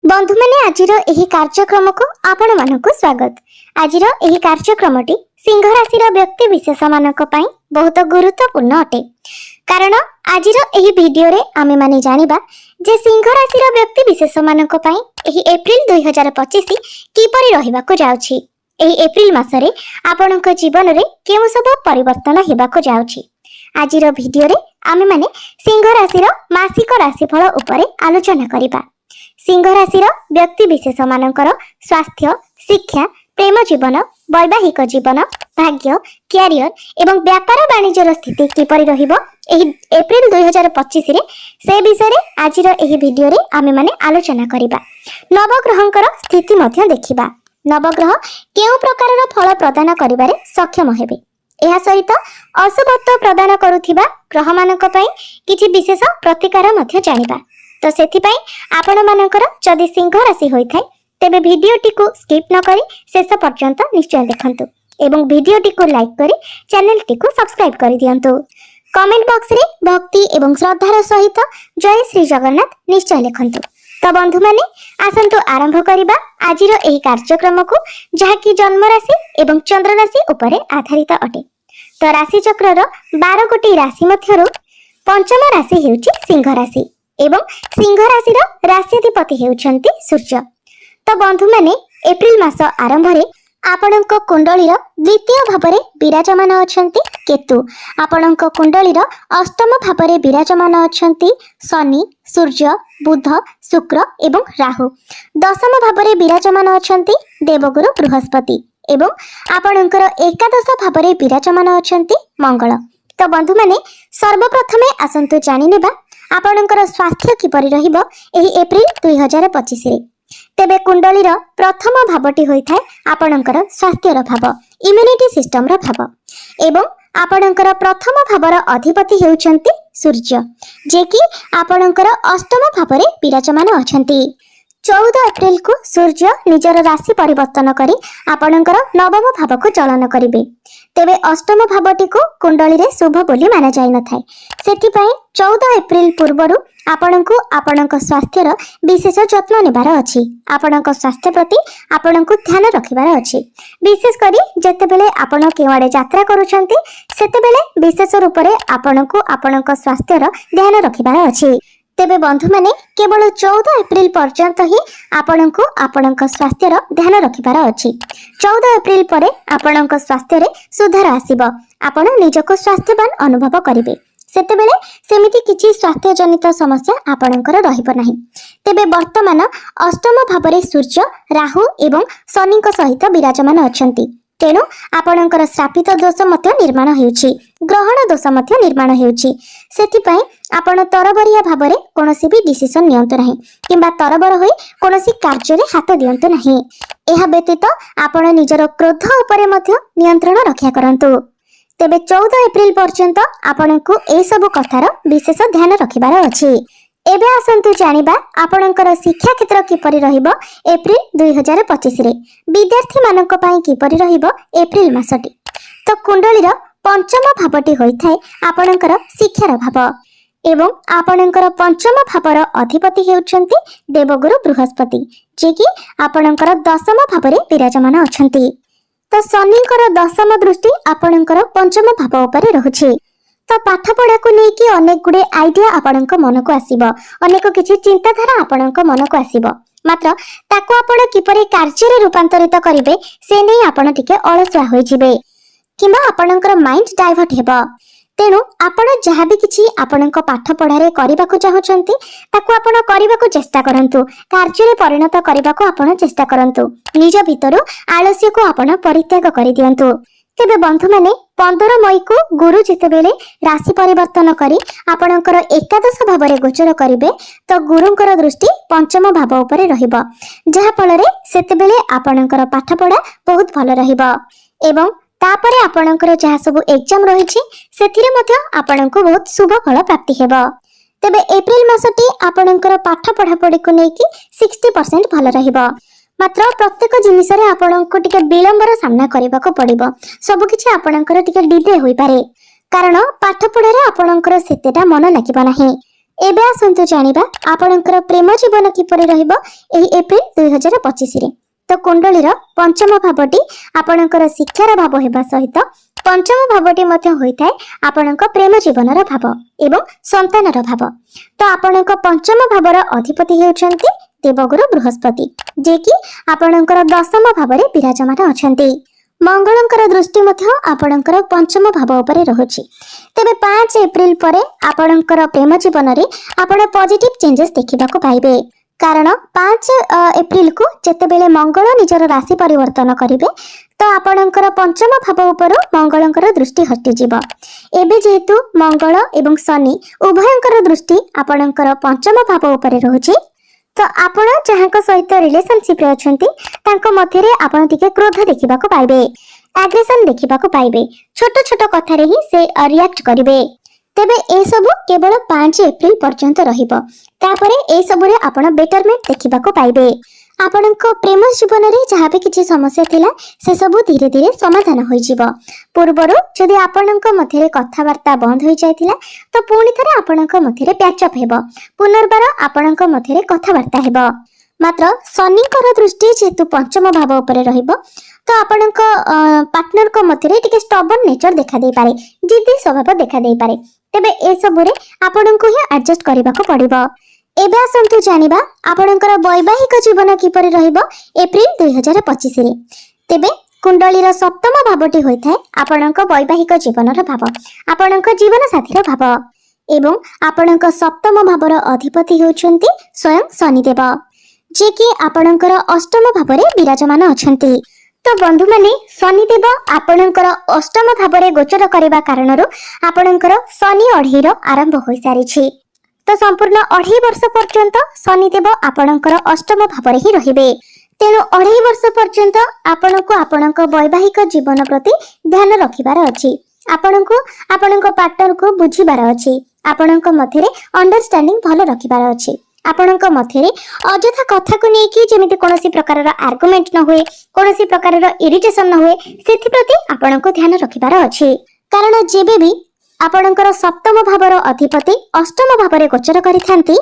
बंधु मैंने आजिर एही कार्यक्रम को आपण मानकु स्वागत। आजिर एही कार्यक्रमटी सिंह राशि व्यक्ति विशेष मानक पई बहुत गुरुत्वपूर्ण अटे। कारण आजिर एही वीडियो रे आमे माने जानिबा जे सिंह राशि व्यक्ति विशेष मानक पई एही एप्रिल 2025 किपरि रहिबाको जाउछि। एही एप्रिल मासरे आपणक जीवन रे केउ सब परिवर्तन हेबाको जाउछि। आजिर वीडियो रे आमे माने सिंह राशि मासिक राशिफल उपरे आलोचना करिबा। सिंह राशि व्यक्ति विशेष मानकर स्वास्थ्य, शिक्षा, प्रेम जीवन, वैवाहिक जीवन, भाग्य, क्यारियर एवं व्यापार वाणिज्यर स्थिति किपरि रहिबो एही एप्रिल 2025 रे से विषय रे आजिर एही वीडियो रे आमे माने आलोचना करिबा। नवग्रहंकर स्थिति मध्य देखिबा। नवग्रह केउ प्रकारर फल प्रदान करिबारे सक्षम हेबे। एहा सहित अशुभत्व प्रदान करुथिबा ग्रह मानक पई किछि विशेष प्रतिकार मध्य जानिबा। तो सेथिपाई आपण मानकर जदि सिंह राशि होइथाय तेबे वीडियोटी को स्किप न करी शेष पर्यंत निश्चय देखंतु एवं वीडियोटी को लाइक करी चैनलटी को सब्सक्राइब करि दियंतु। कमेंट बॉक्स रे भक्ति एवं श्रद्धार सहित जय श्री जगन्नाथ निश्चय लिखंतु। तो बंधु माने आसंतु आरंभ करिबा आजिर एही कार्यक्रम को जहाकी जन्म राशि एवं चंद्र राशि उपरे आधारित अटे। तो राशि चक्रर 12 गोटी राशि मध्यरु पंचम राशि हेउची सिंह राशि एवं सिंह राशि राशिधिपति हेउछंती सूर्य। तो बंधु माने एप्रिल मास आरंभ रे आपणक कुंडलीर द्वितीय भावरे विराजमान अछंती केतु। आपणक कुंडलीर अष्टम भावरे विराजमान अछंती शनि, सूर्य, बुध, शुक्र एवं राहु। दशम भावरे विराजमान अछंती देवगुरु बृहस्पति एवं आपणकर एकादश भावरे विराजमान अछंती मंगल। तो बंधु माने सर्वप्रथमे आसंतु जानि नेबा आपणकर स्वास्थ्य किपरि रहिबो एही एप्रिल 2025 रे। तेबे कुंडलीर प्रथम भावटी होइथाय आपणकर स्वास्थ्यर भाव, इम्यूनिटी सिस्टम रो भाव एवं आपणकर प्रथम भावर अधिपति हेउछंती सूर्य जे कि आपणकर अष्टम भावरे विराजमान अछंती। 14 एप्रिल को सूर्य निजर राशि परिवर्तन करी आपणकर नवम भाव को चलन करिवे। तेबे अष्टम भावटी को कुंडली रे शुभ बोली माना जाय न थाए। सेथिपई 14 एप्रिल पूर्वरु आपणको आपणक स्वास्थ्यर विशेष जत्न नेबार अछि। आपणक स्वास्थ्य प्रति आपणको ध्यान रखिबार अछि। विशेष करी जेतेबेले आपण केवाडे यात्रा करूछंती सेतेबेले विशेष रूप रे आपणको आपणक स्वास्थ्यर ध्यान रखिबार अछि। तेबे बंधु माने केवल 14 एप्रिल पर्यंत ही आपणको आपणक स्वास्थ्यर ध्यान रखिबार अछि। 14 एप्रिल परे आपणक स्वास्थ्य रे सुधार आसीबो। आपण निजको स्वास्थ्यवान अनुभव करिवे। सेतेबेले सेमिति किछि स्वास्थ्य जनित समस्या आपणकर रहिबो नाही। तेबे वर्तमान अष्टम भावरे सूर्य, राहु एवं शनिक सहित विराजमान अछंती। तेणु आपणकर श्रापित दोष मध्य निर्माण हेउछि, ग्रहण दोष मध्य निर्माण हेउछि। सेथिपई आपण तरबरिया भावरे कोनोसी भी डिसिजन नियंतु नाही किंबा तरबर होई कोनोसी कार्य रे हाथ दियंतु नाही। एहा व्यतीत आपण निजर क्रोध उपरे मध्य नियंत्रण रक्षा करंतु। तेबे 14 एप्रिल पर्यंत आपणको ए सब कथार विशेष ध्यान रखिबार अछि। एबे आसंतु जानिबा आपणकर शिक्षा क्षेत्र किपरि रहिबो एप्रिल 2025 रे। विद्यार्थी मानक पई किपरि रहिबो एप्रिल मासटी। तो कुंडलीर पंचम भावटी होइथाय आपणकर शिक्षार भाव एवं आपणकर पंचम भावर अधिपति हेउछंती देवगुरु बृहस्पति जे कि आपणकर दशम भावरे विराजमान अछंती। तो शनिकर दशम दृष्टि आपणकर पंचम भाव उपरे रहुछि। तो पाठ पढ़ा को लेकी अनेक गुडे आइडिया आपणक मन को आसीबो, अनेक किछि चिंताधारा आपणक मन को आसीबो। मात्र ताको आपण किपरि कार्य रे रूपांतरित करिवे से नै आपण टिके अलसुआ होई जिवे किंबा आपणकर माइंड डाइवर्ट हेबो। तेणु आपण जहाँ भी किछि आपणक पाठ पढ़ा रे करिबाको चाहुचंती ताको आपण करिबाको चेष्टा करंतु, कार्य रे परिणत करिबाको आपण चेष्टा करंतु। निज भितरु आलस्य को आपण परित्याग करि दियंतु। तेबे बंधु माने 15 मई को गुरु जेतेबेले राशि परिवर्तन करी आपणकर एकादश भावरे गोचर करिवे तो गुरुंकर दृष्टि पंचम भाव उपरे रहिबो, जहा फल रे सेतेबेले आपणकर पाठ पढ़ा बहुत भल रहिबो एवं तापरे आपणकर जहा सब एग्जाम रहिछि सेथिरे मध्य आपणको बहुत शुभ फल प्राप्ति हेबो। तेबे एप्रिल मासटी आपणकर पाठ पढ़ा पढ़ी को नेकी 60% भल रहिबो। मात्र प्रत्येक जिनिस रे आपणको टिके विलंबर सामना करबाको पड़िबो। सब किछि आपणकर टिके डिले होई पारे कारण पाठ पढ़ा रे आपणकर सेतेटा मन लागिबो नाही। एबे आसंतु जानिबा आपणकर प्रेम जीवन किपरि रहइबो एही एप्रिल 2025 रे। तो कुंडलीर पंचम भावटी आपणकर शिक्षार भाव हेबा सहित पंचम भावटी मध्य होइथाय आपणक प्रेम जीवनर भाव एवं संतानर भाव। तो आपणक पंचम भावर अधिपति हेउछन्ति देवगुरु बृहस्पति, जे कि आपणकर दशम भावरे विराजमान अछन्ति। मंगलंकर दृष्टि मध्य आपणकर पंचम भाव उपरे रहुछि। तेबे 5 एप्रिल परे आपणकर प्रेम जीवन रे आपण पॉजिटिव चेंजेस देखिबाको पाइबे। कारण 5 एप्रिल को जेतेबेले मंगल निजर राशि परिवर्तन करिवे तो आपणकर पंचम भाव उपर मंगलंकर दृष्टि हटि जिवो। एबे जेहेतु मंगल एवं शनि उभयंकर दृष्टि आपणकर पंचम भाव उपरे रहुछि, तो आपण जहाँक सहित रिलेशनशिप रे अछंती तांको मध्य रे आपण टिके क्रोध देखिबाको पाइबे, एग्रेशन देखिबाको पाइबे, छोट छोट कथा रे ही से रिएक्ट करिवे। तेबे ए सब केवल 5 एप्रिल पर्यंत रहिबो। तापरे ए सब रे आपण बेटरमेंट देखिबाको पाइबे। आपणको प्रेम जीवन रे जहाँ भी किसी समस्या थिला से सब धीरे धीरे समाधान होई जिवो। पूर्वरु जदि आपणको मध्य रे कथावार्ता बंद होई जायतिला तो पुणी थरे आपणको मध्य रे पैचअप हेबो, पुनर्बार आपणको मध्य रे कथावार्ता हेबो। मात्र शनिकर दृष्टि जेतु पंचम भाव उपरे रहिबो तो आपणको पार्टनर को मध्य रे टिके स्टबर्न नेचर देखा दे पारे, जिद्दी स्वभाव देखा दे पारे। तेबे ए सब रे आपणको ही एडजस्ट करबाको पड़िबो। एबे आसंतु जानिबा आपणकर वैवाहिक जीवन किपरि रहिबो एप्रिल 2025 रे। तेबे कुंडलीर सप्तम भावटी होइथाय आपणक वैवाहिक जीवनर भाव, आपणक जीवन साथीर भाव एवं आपणक सप्तम भावर अधिपति होउछन्ति स्वयं शनिदेव, जे कि आपणकर अष्टम भावरे विराजमान अछन्ति। तो बंधु माने शनिदेव आपणकर अष्टम भावरे गोचर करिबा कारणरो आपणकर शनि अढेर आरंभ होई सारिछि। तो संपूर्ण 2.5 वर्ष पर्यंत शनिदेव आपणकर अष्टम भाव ही रहिबे। तेणु 2.5 वर्ष पर्यंत आपणको आपणक वैवाहिक जीवन प्रति ध्यान रखिबार अछि। आपणको आपणक पार्टनर को बुझिबार अछि। आपणक मध्य रे अंडरस्टैंडिंग भलो रखिबार अछि। आपणक मध्य रे अजथा कथा को नेकी जेमिति कोनोसी प्रकार रो आर्गुमेंट न होए, कोनोसी प्रकार रो इरिटेशन न होए, सेथि प्रति आपणको ध्यान रखिबार अछि। कारण जेबे भी आपणकर सप्तम भावर अधिपति अष्टम भावरे गोचर करिथांती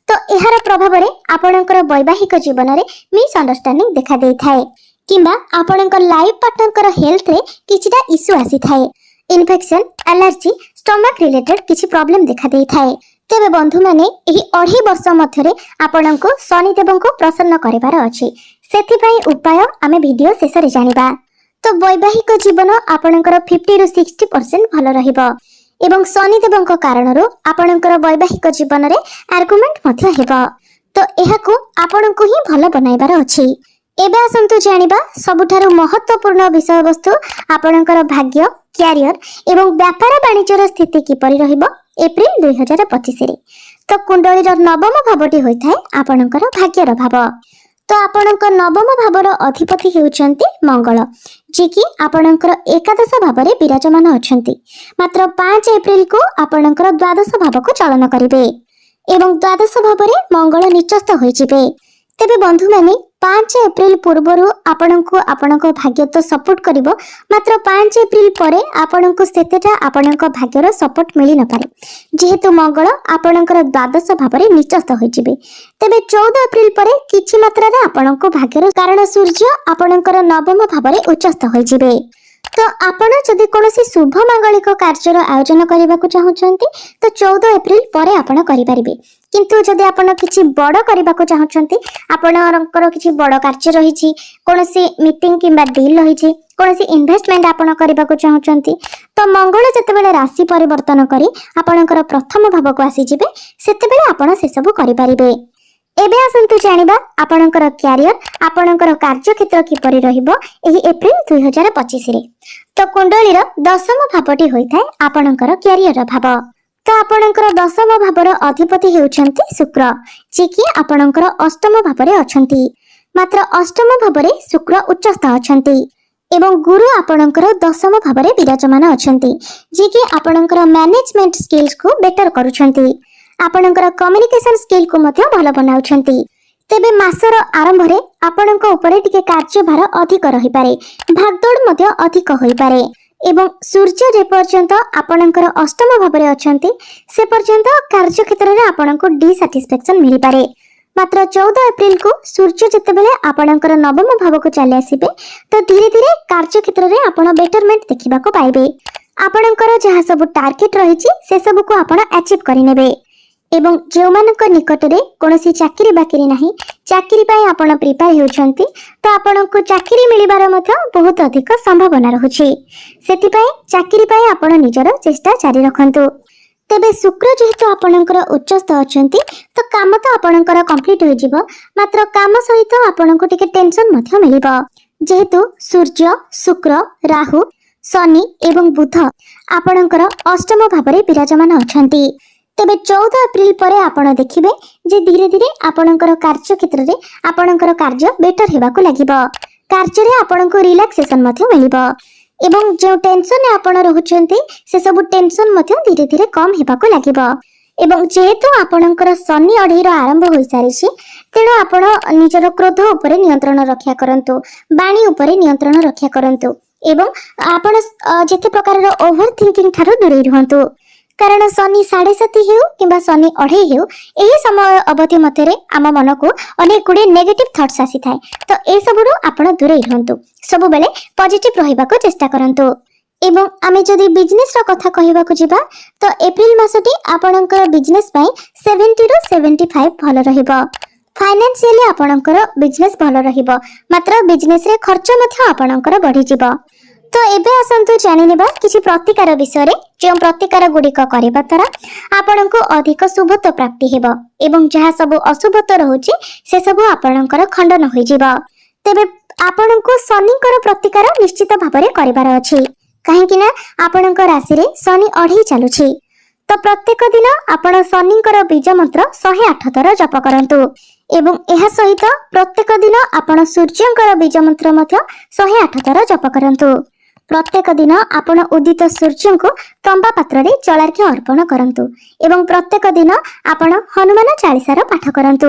तो एहार प्रभाव रे आपणकर वैवाहिक जीवन रे मिसअंडरस्टैंडिंग देखा देई थाए, किंबा आपणकर लाइफ पार्टनर हेल्थ रे किछिटा इश्यू आसी थाए, इन्फेक्शन, एलर्जी, स्टमक रिलेटेड किछि प्रॉब्लम देखा देई थाए। तेबे बंधु माने एही 2.5 वर्ष मध्य रे आपणको शनिदेव को प्रसन्न करिवार अछि। सेथि पई उपाय आमे वीडियो शेष रे जानिबा। तो वैवाहिक जीवन आपणकर 50 रु 60% भलो रहिबो एवं शनिदेवଙ୍କ कारणरो आपणकर वैवाहिक जीवन रे आर्गुमेंट मध्य हेबो। तो एहाकू आपणको ही भलो बनाइबार अछि। एबे आसंतु जानिबा सबुठारु महत्वपूर्ण विषय वस्तु आपणकर भाग्य, कैरियर एवं व्यापार वाणिज्यर स्थिति किपरि रहिबो एप्रिल 2025 रे। तो कुंडलीर नवम भावटी होइथाय आपणकर भाग्यर भाव। तो आपणकर नवम भावर अधिपति हेउचंती मंगल, जे कि आपणकर एकादश भावरे विराजमान अछंती। मात्र 5 एप्रिल को आपणकर द्वादश भाव को चलन करिवे एवं द्वादश भावरे मंगल निचस्थ होई जिवे। तेबे बंधु माने 5 एप्रिल पूर्वरु आपणको आपणको भाग्य तो सपोर्ट करिवो, मात्र 5 एप्रिल परे आपणको सेतेटा आपणको भाग्यर सपोर्ट मिली न पारे, जेहेतु मंगल आपणकर द्वादश भावरे निचस्थ होई जिवे। तेबे 14 एप्रिल परे किछि मात्रा रे आपणको भाग्यर कारण सूर्य आपणकर नवम भावरे उच्चस्थ होई जिवे। तो आपण जदि कोनोसी शुभ मांगलिक कार्यर आयोजन करबा को चाहउछंती तो 14 एप्रिल परे आपण करि परिबे। किंतु जदि आपण किछि बड़ करबा को चाहउछंती, आपणकर किछि बड़ कार्य रहिछि, कोनोसी मीटिंग किंबा डील रहिछि, कोनोसी इन्वेस्टमेंट आपण करबा को चाहउछंती तो मंगल जतेबेले राशि परिवर्तन करी आपणकर प्रथम भाव को आसी जिवे, सेतेबेले आपण से सब करि परिबे। एबे आसंतु जानिबा आपणकर कैरियर, आपणकर कार्य क्षेत्र किपरि रहिबो एही एप्रिल 2025 रे। तो कुंडलीर दशम भावटी होइथाय आपणकर कैरियर भाव। तो आपणकर दशम भावर अधिपति हेउछंती शुक्र, जे कि आपणकर अष्टम भावरे अछंती। मात्र अष्टम भावरे शुक्र उच्चस्थ अछंती एवं गुरु आपणकर दशम भावरे विराजमान अछंती, जे कि आपणकर मैनेजमेंट स्किल्स को बेटर करूछंती। आपणकर कम्युनिकेशन स्किल को मध्य भलो बनाउछंती। तेबे मासर आरंभ रे आपणक उपरे टिके कार्यभार अधिक रही पारे, भागदौड़ मध्य अधिक होई पारे। एवं सूर्य जे पर्यंत आपणकर अष्टम भाव में अछंती से पर्यंत कार्य क्षेत्र में आपनको डिसैटिस्फैक्शन मिल पारे। मात्र 14 एप्रिल को सूर्य जितेबेले आपणकर नवम भाव को चली आसिबे तो धीरे धीरे कार्य क्षेत्र में आपण बेटरमेंट देखा पाइबे। आपणकर जहाँ सब टार्गेट रही से सब को आपण अचीव करिनेबे एवं जो मानक निकटरे कोनोसी चाकरी बाकरी नाही चाकरी पाई आपण प्रिपेयर होउछंती तो आपनको चाकरी मिलिबार मध्य बहुत अधिक संभावना रहुछि। सेति पाई चाकरी पाई आपण निजर चेष्टा जारी रखंतु। तेबे शुक्र जेहेतु आपणकर उच्चस्थ अछंती तो काम तो आपणकर कंप्लीट हो जिवो मात्र काम सहित आपनको टिके टेंशन मध्य मिलिबो। जेहेतु सूर्य शुक्र राहु शनि एवं बुध आपणकर अष्टम भाव में विराजमान अछंती। तेबे 14 एप्रिल परे आपण देखिबे जे धीरे धीरे आपणकर कार्य क्षेत्र रे आपणकर कार्य बेटर हेबाकू लागिबो। कार्य रे आपणको रिलैक्सेशन मध्य मिलिबो एवं जो टेंशन आपण रहुचंती से सब टेंशन मध्य धीरे धीरे कम हेबाकू लागिबो। एवं जेहेतु आपणकर शनि अढेर आरंभ होई सारिछि तेणु आपण निजर क्रोध उपरे नियंत्रण रक्षा करंतु बाणी उपरे नियंत्रण रक्षा करंतु एवं आपण जेते प्रकार ओवर थिंकिंग थारु दूरे रहंतु। कारण शनि 7.5 हेउ किंबा शनि 2.5 हेउ एही समय अवधि मध्यरे आम मन को अनेक गुडे नेगेटिव थॉट्स आसी थाए तो ए सबरु आपण दूरे रहंतु सब बेले पॉजिटिव रहिबा को चेष्टा करंतु। एवं आमे जदी बिजनेस रो कथा कहिबा को जिबा तो एप्रिल मासटी आपणकर बिजनेस पई 70 रु 75 भलो रहिबो। फाइनेंशियली आपणकर बिजनेस भलो रहिबो मात्र बिजनेस रे खर्च मध्य आपणकर बढ़ी जिवो। तो एबे आसंतु जानिनेबा किछि प्रतिकार विषय रे जो प्रतिकार गुडिक करबा द्वारा आपणको अधिक शुभत्व प्राप्ति हेबो एवं जहाँ सब अशुभत्व रहुछि से सब आपणकर खंडन होई जिवो। तेबे आपणको शनिकर प्रतिकार निश्चित भाबरे करिवार अछि काहेकि ना आपणक राशि रे शनि 2.5 चालुछि तो प्रत्येक दिन आपण शनिकर बीज मंत्र 108 थर जप करंतु एवं एहा सहित प्रत्येक दिन आपण सूर्यंकर बीज मंत्र मध्य 108 थर जप करंतु। प्रत्येक दिन आपण उदित सूर्य को तंबा पात्र रे जलार्घ्य अर्पण करंतु एवं प्रत्येक दिन आपण हनुमान चालीसार पाठ करंतु।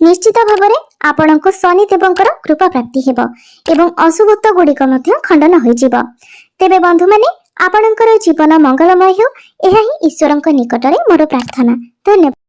निश्चित भाबरे आपणको शनि देवंकर कृपा प्राप्ति हेबो एवं अशुभत्व गुडिक मध्य खंडन होई जिवो। तेबे बंधु माने आपणकर जीवन मंगलमय हो एहा ही ईश्वरंक निकटरे मोर प्रार्थना। धन्यवाद।